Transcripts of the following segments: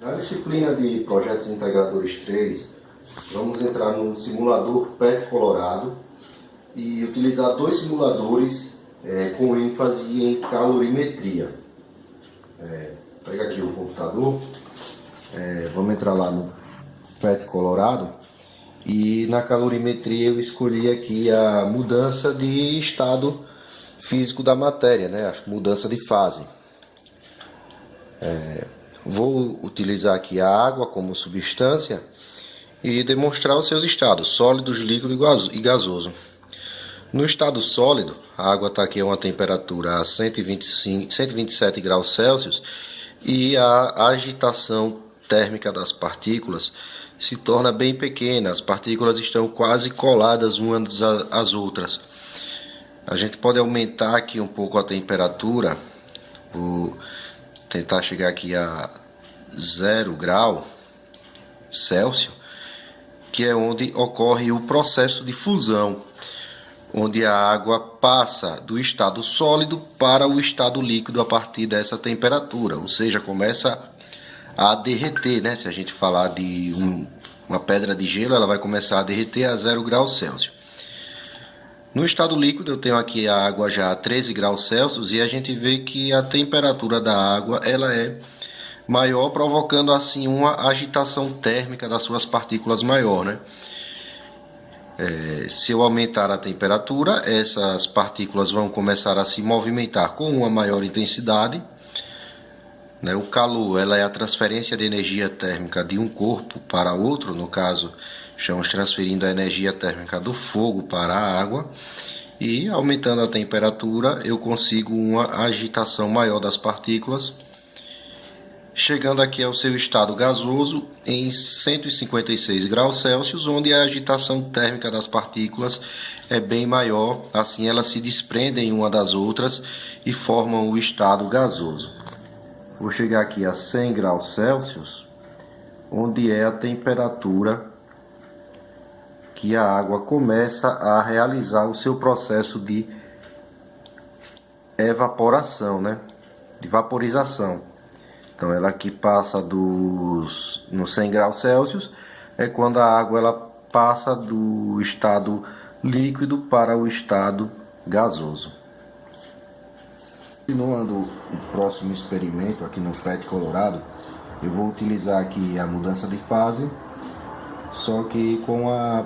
Na disciplina de Projetos Integradores 3, vamos entrar no simulador PET Colorado e utilizar dois simuladores com ênfase em calorimetria. Pega aqui o computador, vamos entrar lá no PET Colorado e na calorimetria eu escolhi aqui a mudança de estado físico da matéria, né? A mudança de fase. Vou utilizar aqui a água como substância e demonstrar os seus estados, sólidos, líquido e gasoso. No estado sólido, a água está aqui a uma temperatura a 127 graus Celsius e a agitação térmica das partículas se torna bem pequena, as partículas estão quase coladas umas às outras. A gente pode aumentar aqui um pouco a temperatura, vou tentar chegar aqui a 0 grau Celsius, que é onde ocorre o processo de fusão, onde a água passa do estado sólido para o estado líquido a partir dessa temperatura, ou seja, começa a derreter, né? Se a gente falar de uma pedra de gelo, ela vai começar a derreter a 0 graus Celsius. No estado líquido eu tenho aqui a água já a 13 graus Celsius e a gente vê que a temperatura da água ela é maior, provocando assim uma agitação térmica das suas partículas maior, né? Se eu aumentar a temperatura, essas partículas vão começar a se movimentar com uma maior intensidade, né? O calor ela é a transferência de energia térmica de um corpo para outro, no caso estamos transferindo a energia térmica do fogo para a água, e aumentando a temperatura eu consigo uma agitação maior das partículas, chegando aqui ao seu estado gasoso em 156 graus Celsius, onde a agitação térmica das partículas é bem maior, assim elas se desprendem uma das outras e formam o estado gasoso. Vou chegar aqui a 100 graus Celsius, onde é a temperatura que a água começa a realizar o seu processo de evaporação, né? De vaporização. Então ela aqui passa nos 100 graus Celsius, é quando a água ela passa do estado líquido para o estado gasoso. Continuando o próximo experimento aqui no PET Colorado, eu vou utilizar aqui a mudança de fase, só que com a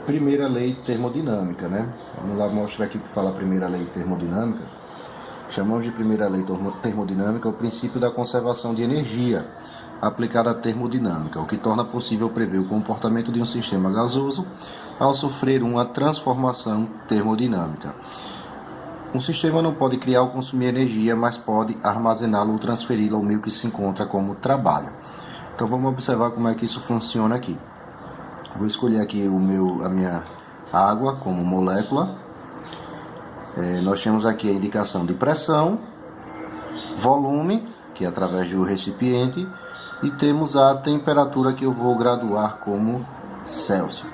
primeira lei termodinâmica, né? Vamos lá mostrar aqui o que fala a primeira lei termodinâmica. Chamamos de primeira lei termodinâmica o princípio da conservação de energia aplicada à termodinâmica, o que torna possível prever o comportamento de um sistema gasoso ao sofrer uma transformação termodinâmica. Um sistema não pode criar ou consumir energia, mas pode armazená-la ou transferi-la ao meio que se encontra como trabalho. Então vamos observar como é que isso funciona aqui. Vou escolher aqui a minha água como molécula. Nós temos aqui a indicação de pressão, volume, que é através do recipiente, e temos a temperatura que eu vou graduar como Celsius.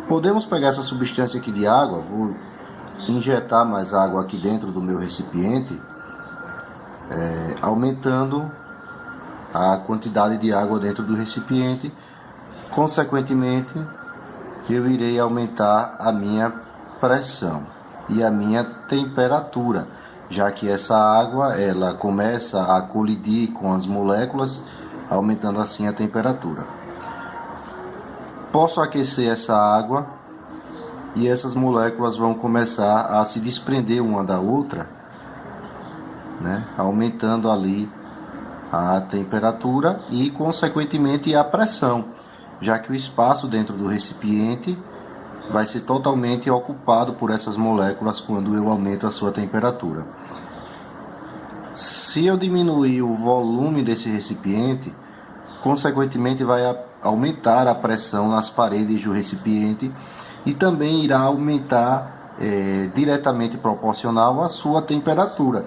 Podemos pegar essa substância aqui de água, vou injetar mais água aqui dentro do meu recipiente, aumentando a quantidade de água dentro do recipiente. Consequentemente, eu irei aumentar a minha pressão e a minha temperatura, já que essa água ela começa a colidir com as moléculas, aumentando assim a temperatura. Posso aquecer essa água e essas moléculas vão começar a se desprender uma da outra, né? Aumentando ali a temperatura e consequentemente a pressão, já que o espaço dentro do recipiente vai ser totalmente ocupado por essas moléculas quando eu aumento a sua temperatura. Se eu diminuir o volume desse recipiente, consequentemente vai aumentar a pressão nas paredes do recipiente e também irá aumentar diretamente proporcional à sua temperatura,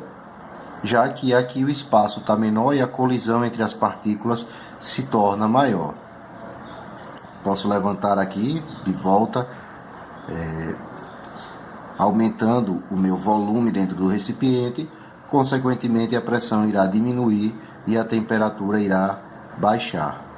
já que aqui o espaço está menor e a colisão entre as partículas se torna maior. Posso levantar aqui de volta, aumentando o meu volume dentro do recipiente, consequentemente a pressão irá diminuir e a temperatura irá baixar.